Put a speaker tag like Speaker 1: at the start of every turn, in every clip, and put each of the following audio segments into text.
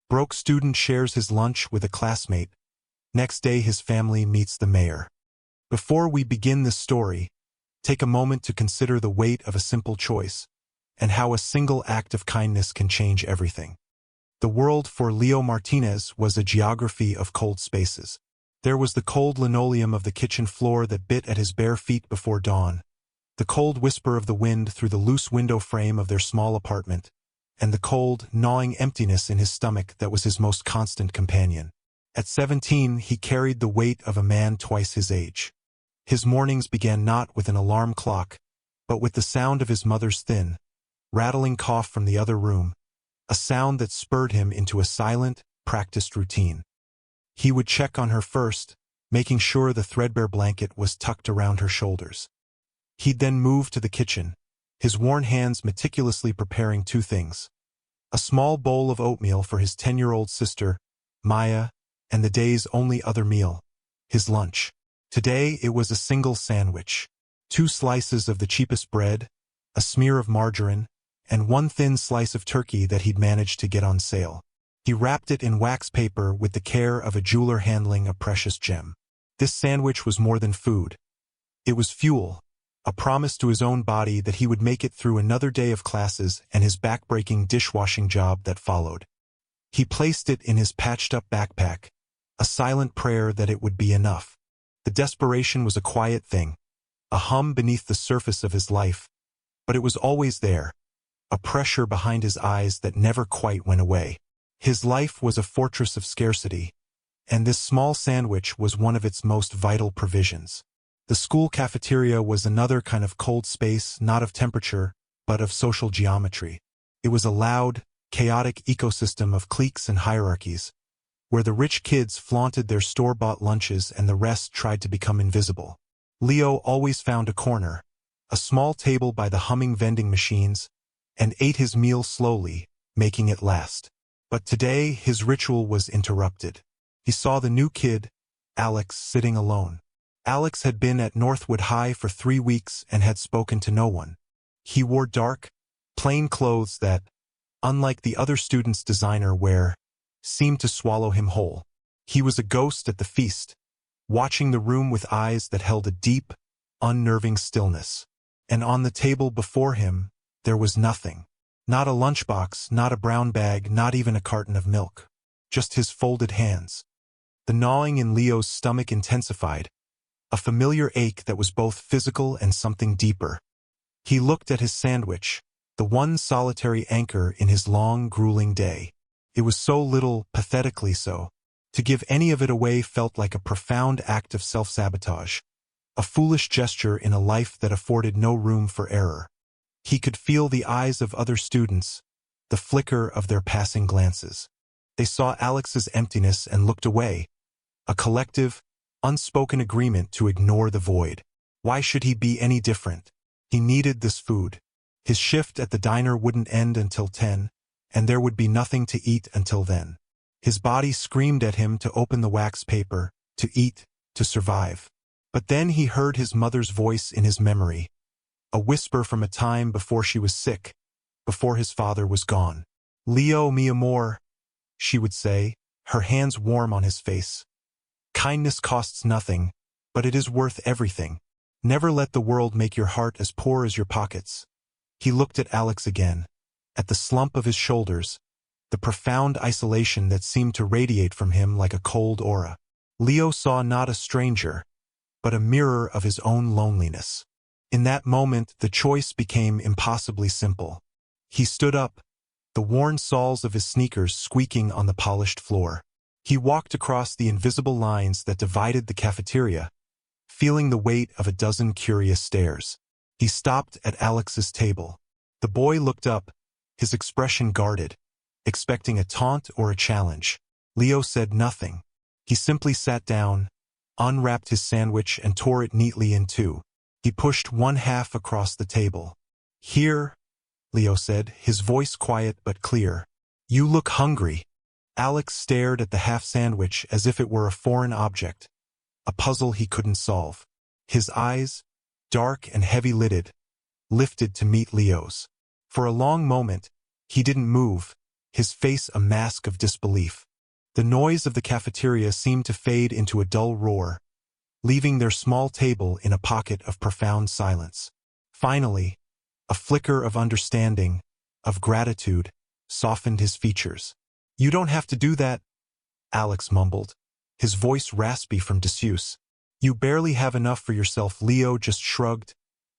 Speaker 1: Broke student shares his lunch with a classmate. Next day his family meets the mayor. Before we begin this story, take a moment to consider the weight of a simple choice, and how a single act of kindness can change everything. The world for Leo Martinez was a geography of cold spaces. There was the cold linoleum of the kitchen floor that bit at his bare feet before dawn, the cold whisper of the wind through the loose window frame of their small apartment, and the cold, gnawing emptiness in his stomach that was his most constant companion. At 17, he carried the weight of a man twice his age. His mornings began not with an alarm clock, but with the sound of his mother's thin, rattling cough from the other room, a sound that spurred him into a silent, practiced routine. He would check on her first, making sure the threadbare blanket was tucked around her shoulders. He'd then move to the kitchen, his worn hands meticulously preparing two things: a small bowl of oatmeal for his 10-year-old sister, Maya, and the day's only other meal, his lunch. Today it was a single sandwich, 2 slices of the cheapest bread, a smear of margarine, and 1 thin slice of turkey that he'd managed to get on sale. He wrapped it in wax paper with the care of a jeweler handling a precious gem. This sandwich was more than food. It was fuel, a promise to his own body that he would make it through another day of classes and his back-breaking dishwashing job that followed. He placed it in his patched-up backpack, a silent prayer that it would be enough. The desperation was a quiet thing, a hum beneath the surface of his life, but it was always there, a pressure behind his eyes that never quite went away. His life was a fortress of scarcity, and this small sandwich was one of its most vital provisions. The school cafeteria was another kind of cold space, not of temperature, but of social geometry. It was a loud, chaotic ecosystem of cliques and hierarchies, where the rich kids flaunted their store-bought lunches and the rest tried to become invisible. Leo always found a corner, a small table by the humming vending machines, and ate his meal slowly, making it last. But today his ritual was interrupted. He saw the new kid, Alex, sitting alone. Alex had been at Northwood High for 3 weeks and had spoken to no one. He wore dark, plain clothes that, unlike the other students' designer wear, seemed to swallow him whole. He was a ghost at the feast, watching the room with eyes that held a deep, unnerving stillness. And on the table before him, there was nothing. Not a lunchbox, not a brown bag, not even a carton of milk. Just his folded hands. The gnawing in Leo's stomach intensified, a familiar ache that was both physical and something deeper. He looked at his sandwich, the one solitary anchor in his long, grueling day. It was so little, pathetically so. To give any of it away felt like a profound act of self-sabotage, a foolish gesture in a life that afforded no room for error. He could feel the eyes of other students, the flicker of their passing glances. They saw Alex's emptiness and looked away, a collective, unspoken agreement to ignore the void. Why should he be any different? He needed this food. His shift at the diner wouldn't end until 10, and there would be nothing to eat until then. His body screamed at him to open the wax paper, to eat, to survive. But then he heard his mother's voice in his memory, a whisper from a time before she was sick, before his father was gone. "Leo, mi amor," she would say, her hands warm on his face. "Kindness costs nothing, but it is worth everything. Never let the world make your heart as poor as your pockets." He looked at Alex again, at the slump of his shoulders, the profound isolation that seemed to radiate from him like a cold aura. Leo saw not a stranger, but a mirror of his own loneliness. In that moment, the choice became impossibly simple. He stood up, the worn soles of his sneakers squeaking on the polished floor. He walked across the invisible lines that divided the cafeteria, feeling the weight of a dozen curious stares. He stopped at Alex's table. The boy looked up, his expression guarded, expecting a taunt or a challenge. Leo said nothing. He simply sat down, unwrapped his sandwich and tore it neatly in two. He pushed one half across the table. "Here," Leo said, his voice quiet but clear. "You look hungry." Alex stared at the half sandwich as if it were a foreign object, a puzzle he couldn't solve. His eyes, dark and heavy-lidded, lifted to meet Leo's. For a long moment, he didn't move, his face a mask of disbelief. The noise of the cafeteria seemed to fade into a dull roar, leaving their small table in a pocket of profound silence. Finally, a flicker of understanding, of gratitude, softened his features. "You don't have to do that," Alex mumbled, his voice raspy from disuse. "You barely have enough for yourself." Leo just shrugged,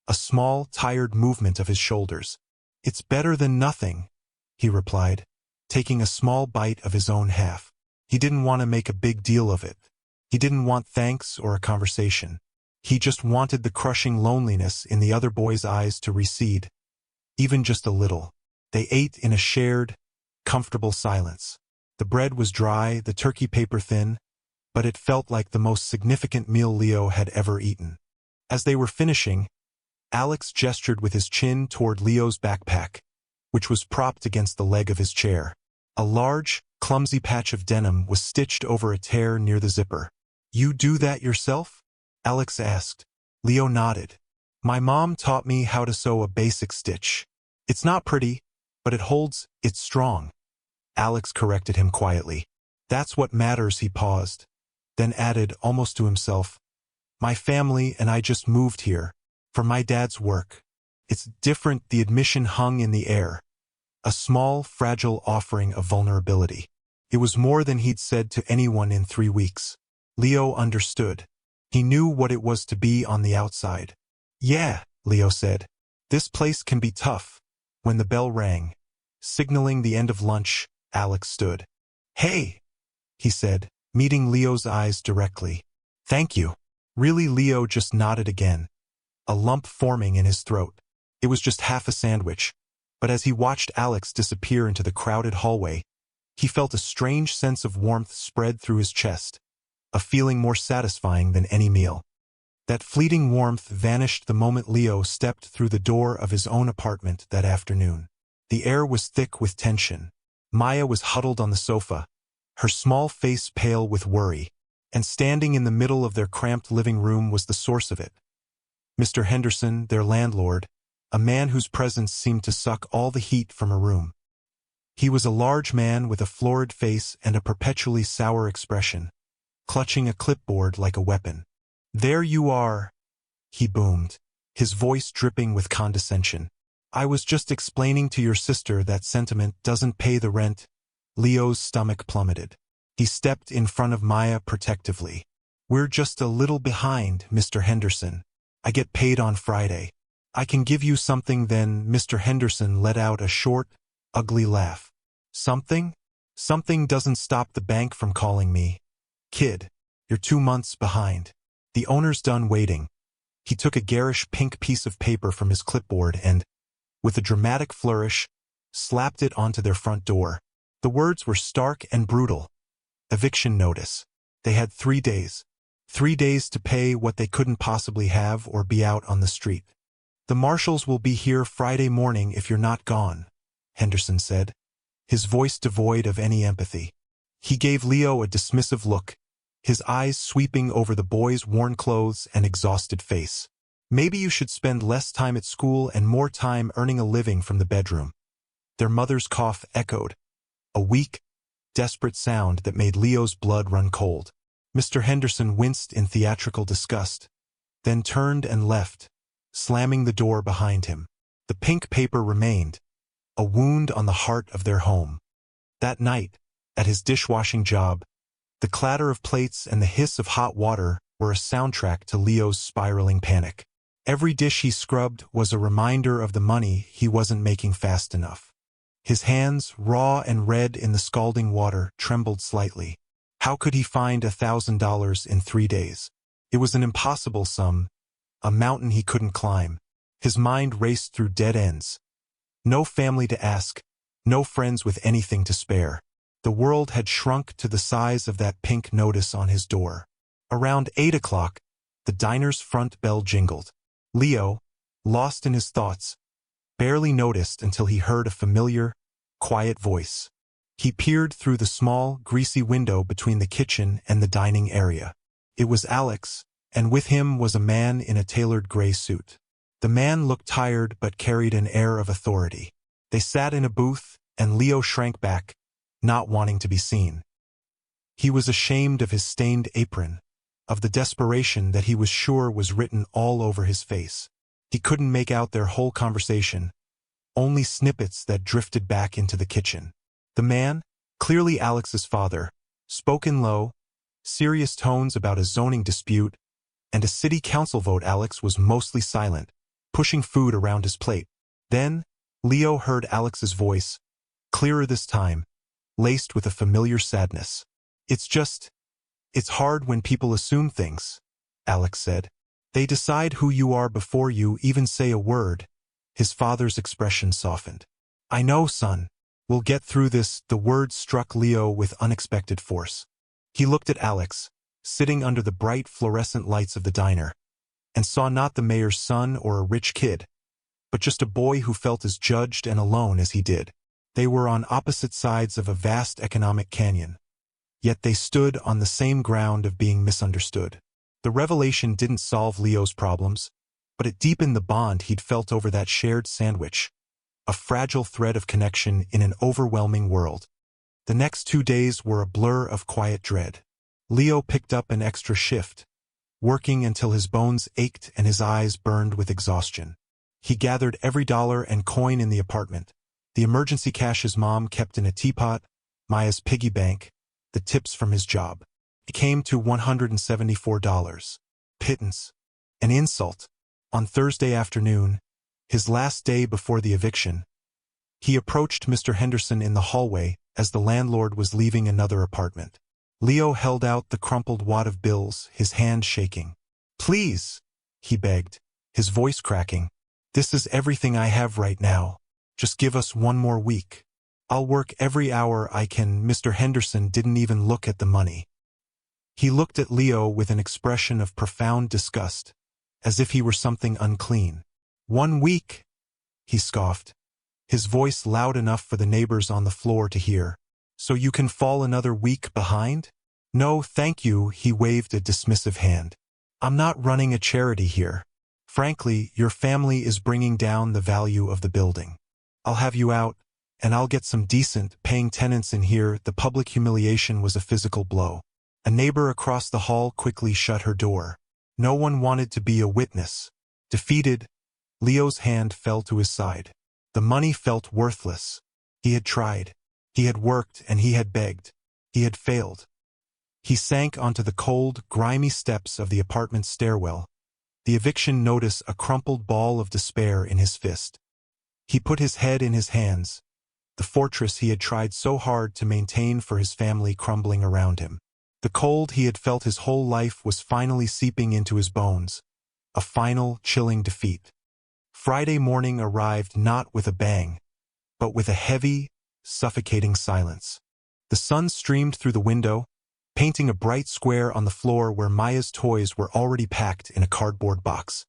Speaker 1: a small, tired movement of his shoulders. "It's better than nothing," he replied, taking a small bite of his own half. He didn't want to make a big deal of it. He didn't want thanks or a conversation. He just wanted the crushing loneliness in the other boy's eyes to recede, even just a little. They ate in a shared, comfortable silence. The bread was dry, the turkey paper thin, but it felt like the most significant meal Leo had ever eaten. As they were finishing, Alex gestured with his chin toward Leo's backpack, which was propped against the leg of his chair. A large, clumsy patch of denim was stitched over a tear near the zipper. "You do that yourself?" Alex asked. Leo nodded. "My mom taught me how to sew a basic stitch. It's not pretty, but it holds, it's strong." Alex corrected him quietly. "That's what matters." He paused, then added, almost to himself, "My family and I just moved here, for my dad's work. It's different." The admission hung in the air, a small, fragile offering of vulnerability. It was more than he'd said to anyone in 3 weeks. Leo understood. He knew what it was to be on the outside. "Yeah," Leo said. "This place can be tough." When the bell rang, signaling the end of lunch, Alex stood. "Hey," he said, meeting Leo's eyes directly. "Thank you." "Really?" Leo just nodded again, a lump forming in his throat. It was just half a sandwich, but as he watched Alex disappear into the crowded hallway, he felt a strange sense of warmth spread through his chest, a feeling more satisfying than any meal. That fleeting warmth vanished the moment Leo stepped through the door of his own apartment that afternoon. The air was thick with tension. Maya was huddled on the sofa, her small face pale with worry, and standing in the middle of their cramped living room was the source of it. Mr. Henderson, their landlord, a man whose presence seemed to suck all the heat from a room. He was a large man with a florid face and a perpetually sour expression, clutching a clipboard like a weapon. "There you are," he boomed, his voice dripping with condescension. "I was just explaining to your sister that sentiment doesn't pay the rent." Leo's stomach plummeted. He stepped in front of Maya protectively. "We're just a little behind, Mr. Henderson. I get paid on Friday. I can give you something then." Mr. Henderson let out a short, ugly laugh. "Something? Something doesn't stop the bank from calling me. Kid, you're 2 months behind." The owner's done waiting. He took a garish pink piece of paper from his clipboard and, with a dramatic flourish, slapped it onto their front door. The words were stark and brutal. Eviction notice. They had 3 days. 3 days to pay what they couldn't possibly have or be out on the street. "The marshals will be here Friday morning if you're not gone," Henderson said, his voice devoid of any empathy. He gave Leo a dismissive look, his eyes sweeping over the boy's worn clothes and exhausted face. "Maybe you should spend less time at school and more time earning a living from the bedroom." Their mother's cough echoed, a weak, desperate sound that made Leo's blood run cold. Mr. Henderson winced in theatrical disgust, then turned and left, slamming the door behind him. The pink paper remained, a wound on the heart of their home. That night, at his dishwashing job, the clatter of plates and the hiss of hot water were a soundtrack to Leo's spiraling panic. Every dish he scrubbed was a reminder of the money he wasn't making fast enough. His hands, raw and red in the scalding water, trembled slightly. How could he find $1,000 in 3 days? It was an impossible sum, a mountain he couldn't climb. His mind raced through dead ends. No family to ask, no friends with anything to spare. The world had shrunk to the size of that pink notice on his door. Around 8 o'clock, the diner's front bell jingled. Leo, lost in his thoughts, barely noticed until he heard a familiar, quiet voice. He peered through the small, greasy window between the kitchen and the dining area. It was Alex, and with him was a man in a tailored gray suit. The man looked tired but carried an air of authority. They sat in a booth, and Leo shrank back, not wanting to be seen. He was ashamed of his stained apron, of the desperation that he was sure was written all over his face. He couldn't make out their whole conversation, only snippets that drifted back into the kitchen. The man, clearly Alex's father, spoke in low, serious tones about a zoning dispute and a city council vote. Alex was mostly silent, pushing food around his plate. Then, Leo heard Alex's voice, clearer this time, laced with a familiar sadness. It's hard when people assume things, Alex said. They decide who you are before you even say a word. His father's expression softened. I know, son. We'll get through this. The words struck Leo with unexpected force. He looked at Alex, sitting under the bright fluorescent lights of the diner, and saw not the mayor's son or a rich kid, but just a boy who felt as judged and alone as he did. They were on opposite sides of a vast economic canyon, yet they stood on the same ground of being misunderstood. The revelation didn't solve Leo's problems, but it deepened the bond he'd felt over that shared sandwich, a fragile thread of connection in an overwhelming world. The next 2 days were a blur of quiet dread. Leo picked up an extra shift, working until his bones ached and his eyes burned with exhaustion. He gathered every dollar and coin in the apartment, the emergency cash his mom kept in a teapot, Maya's piggy bank, the tips from his job. It came to $174. Pittance. An insult. On Thursday afternoon, his last day before the eviction, he approached Mr. Henderson in the hallway as the landlord was leaving another apartment. Leo held out the crumpled wad of bills, his hand shaking. Please, he begged, his voice cracking. This is everything I have right now. Just give us 1 more week. I'll work every hour I can. Mr. Henderson didn't even look at the money. He looked at Leo with an expression of profound disgust, as if he were something unclean. 1 week, he scoffed, his voice loud enough for the neighbors on the floor to hear. So you can fall another week behind? No, thank you, he waved a dismissive hand. I'm not running a charity here. Frankly, your family is bringing down the value of the building. I'll have you out, and I'll get some decent, paying tenants in here. The public humiliation was a physical blow. A neighbor across the hall quickly shut her door. No one wanted to be a witness. Defeated, Leo's hand fell to his side. The money felt worthless. He had tried. He had worked and he had begged. He had failed. He sank onto the cold, grimy steps of the apartment stairwell, the eviction notice a crumpled ball of despair in his fist. He put his head in his hands, the fortress he had tried so hard to maintain for his family crumbling around him. The cold he had felt his whole life was finally seeping into his bones, a final, chilling defeat. Friday morning arrived not with a bang, but with a heavy, suffocating silence. The sun streamed through the window, painting a bright square on the floor where Maya's toys were already packed in a cardboard box.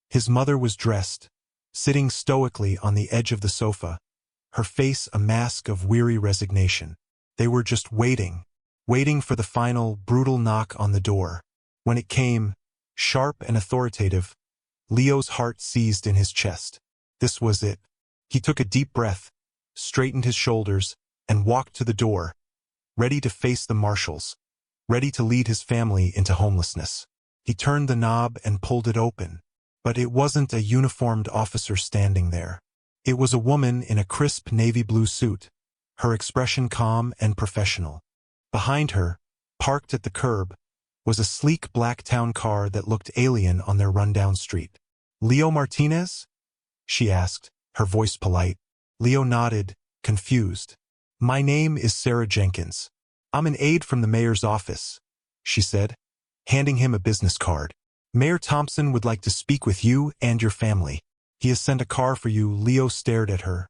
Speaker 1: His mother was dressed, sitting stoically on the edge of the sofa, her face a mask of weary resignation. They were just waiting for the final, brutal knock on the door. When it came, sharp and authoritative, Leo's heart seized in his chest. This was it. He took a deep breath, straightened his shoulders, and walked to the door, ready to face the marshals, ready to lead his family into homelessness. He turned the knob and pulled it open, but it wasn't a uniformed officer standing there. It was a woman in a crisp navy blue suit, her expression calm and professional. Behind her, parked at the curb, was a sleek black town car that looked alien on their rundown street. "Leo Martinez?" she asked, her voice polite. Leo nodded, confused. "My name is Sarah Jenkins. I'm an aide from the mayor's office," she said, handing him a business card. "Mayor Thompson would like to speak with you and your family. He has sent a car for you." Leo stared at her,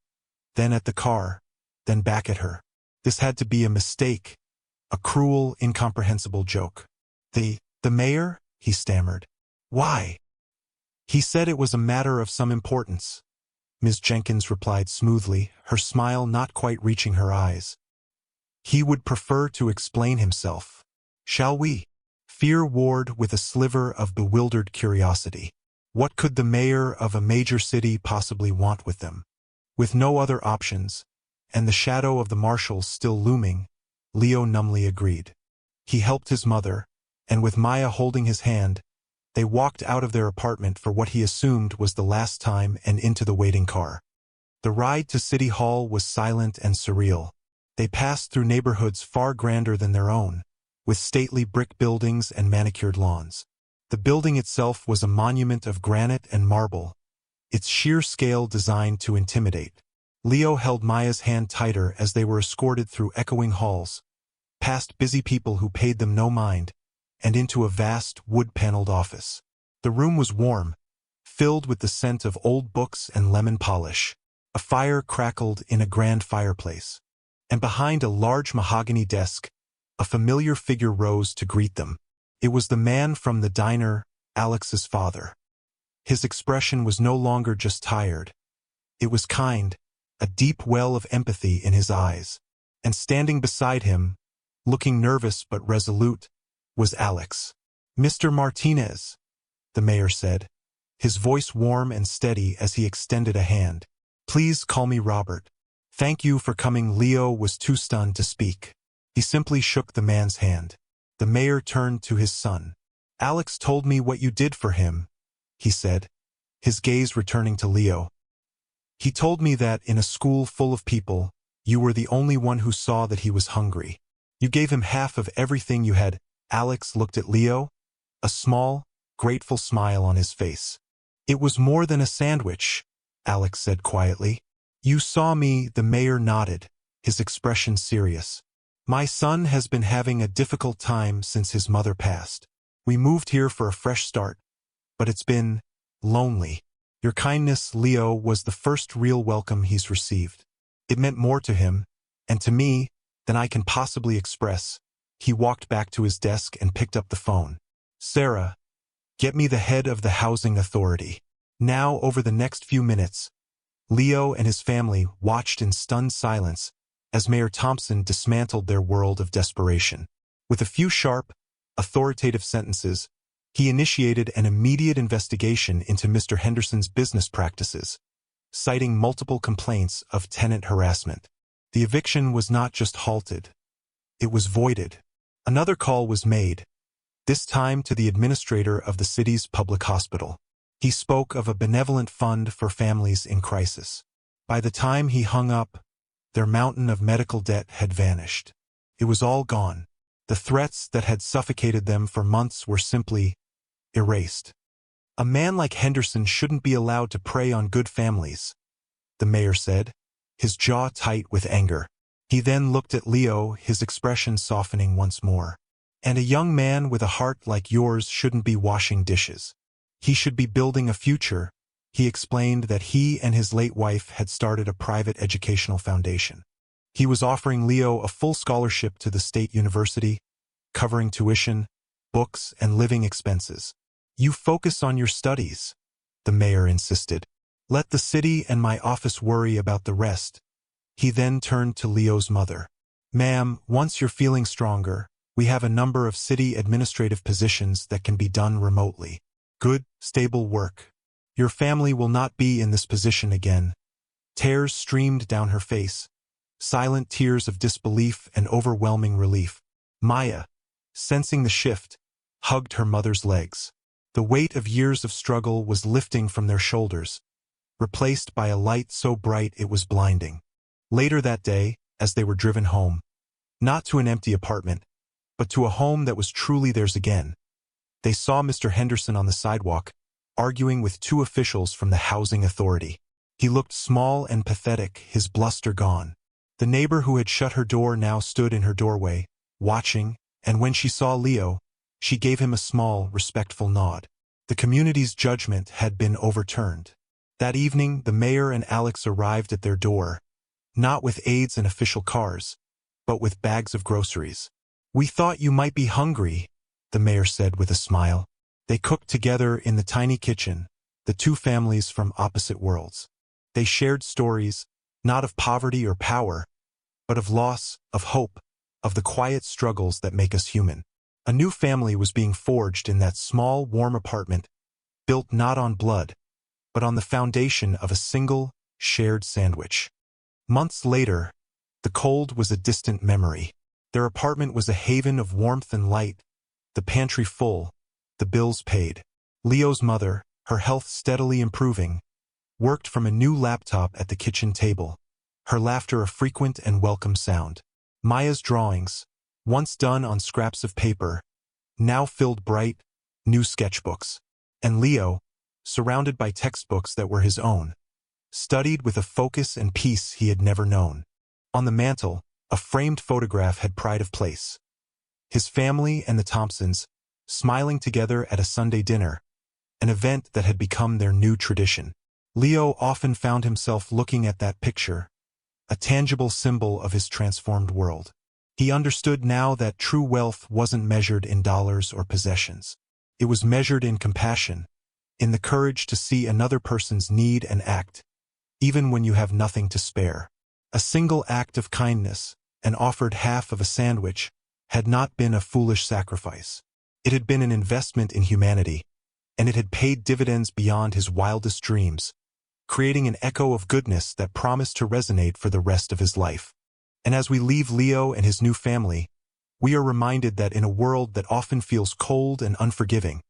Speaker 1: then at the car, then back at her. This had to be a mistake, a cruel, incomprehensible joke. The mayor?" he stammered. "Why?" "He said it was a matter of some importance," Ms. Jenkins replied smoothly, her smile not quite reaching her eyes. "He would prefer to explain himself. Shall we?" Fear warred with a sliver of bewildered curiosity. What could the mayor of a major city possibly want with them? With no other options, and the shadow of the marshals still looming, Leo numbly agreed. He helped his mother, and with Maya holding his hand, they walked out of their apartment for what he assumed was the last time and into the waiting car. The ride to City Hall was silent and surreal. They passed through neighborhoods far grander than their own, with stately brick buildings and manicured lawns. The building itself was a monument of granite and marble, its sheer scale designed to intimidate. Leo held Maya's hand tighter as they were escorted through echoing halls, past busy people who paid them no mind, and into a vast, wood-paneled office. The room was warm, filled with the scent of old books and lemon polish. A fire crackled in a grand fireplace, and behind a large mahogany desk, a familiar figure rose to greet them. It was the man from the diner, Alex's father. His expression was no longer just tired. It was kind, a deep well of empathy in his eyes. And standing beside him, looking nervous but resolute, was Alex. "Mr. Martinez," the mayor said, his voice warm and steady as he extended a hand. "Please call me Robert." "Thank you for coming." Leo was too stunned to speak. He simply shook the man's hand. The mayor turned to his son. "Alex told me what you did for him," he said, his gaze returning to Leo. "He told me that in a school full of people, you were the only one who saw that he was hungry. You gave him half of everything you had." Alex looked at Leo, a small, grateful smile on his face. "It was more than a sandwich," Alex said quietly. "You saw me." The mayor nodded, his expression serious. "My son has been having a difficult time since his mother passed. We moved here for a fresh start, but it's been lonely. Your kindness, Leo, was the first real welcome he's received. It meant more to him, and to me, than I can possibly express." He walked back to his desk and picked up the phone. "Sarah, get me the head of the housing authority." Now, over the next few minutes, Leo and his family watched in stunned silence as Mayor Thompson dismantled their world of desperation. With a few sharp, authoritative sentences, he initiated an immediate investigation into Mr. Henderson's business practices, citing multiple complaints of tenant harassment. The eviction was not just halted, it was voided. Another call was made, this time to the administrator of the city's public hospital. He spoke of a benevolent fund for families in crisis. By the time he hung up, their mountain of medical debt had vanished. It was all gone. The threats that had suffocated them for months were simply erased. "A man like Henderson shouldn't be allowed to prey on good families," the mayor said, his jaw tight with anger. He then looked at Leo, his expression softening once more. "And a young man with a heart like yours shouldn't be washing dishes. He should be building a future." He explained that he and his late wife had started a private educational foundation. He was offering Leo a full scholarship to the state university, covering tuition, books, and living expenses. "You focus on your studies," the mayor insisted. "Let the city and my office worry about the rest." He then turned to Leo's mother. "Ma'am, once you're feeling stronger, we have a number of city administrative positions that can be done remotely. Good, stable work. Your family will not be in this position again." Tears streamed down her face, silent tears of disbelief and overwhelming relief. Maya, sensing the shift, hugged her mother's legs. The weight of years of struggle was lifting from their shoulders, replaced by a light so bright it was blinding. Later that day, as they were driven home, not to an empty apartment, but to a home that was truly theirs again, they saw Mr. Henderson on the sidewalk, arguing with two officials from the housing authority. He looked small and pathetic, his bluster gone. The neighbor who had shut her door now stood in her doorway, watching, and when she saw Leo, she gave him a small, respectful nod. The community's judgment had been overturned. That evening, the mayor and Alex arrived at their door, not with aides and official cars, but with bags of groceries. "We thought you might be hungry," the mayor said with a smile. They cooked together in the tiny kitchen, the two families from opposite worlds. They shared stories, not of poverty or power, but of loss, of hope, of the quiet struggles that make us human. A new family was being forged in that small, warm apartment, built not on blood, but on the foundation of a single, shared sandwich. Months later, The cold was a distant memory. Their apartment was a haven of warmth and light, the pantry full, the bills paid. Leo's mother, her health steadily improving, worked from a new laptop at the kitchen table, her laughter a frequent and welcome sound. Maya's drawings, once done on scraps of paper, now filled bright, new sketchbooks. And Leo, surrounded by textbooks that were his own, studied with a focus and peace he had never known. On the mantel, a framed photograph had pride of place. His family and the Thompsons, smiling together at a Sunday dinner, an event that had become their new tradition. Leo often found himself looking at that picture, a tangible symbol of his transformed world. He understood now that true wealth wasn't measured in dollars or possessions. It was measured in compassion, in the courage to see another person's need and act, even when you have nothing to spare. A single act of kindness, and offered half of a sandwich, had not been a foolish sacrifice. It had been an investment in humanity, and it had paid dividends beyond his wildest dreams, creating an echo of goodness that promised to resonate for the rest of his life. And as we leave Leo and his new family, we are reminded that in a world that often feels cold and unforgiving,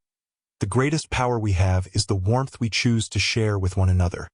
Speaker 1: the greatest power we have is the warmth we choose to share with one another.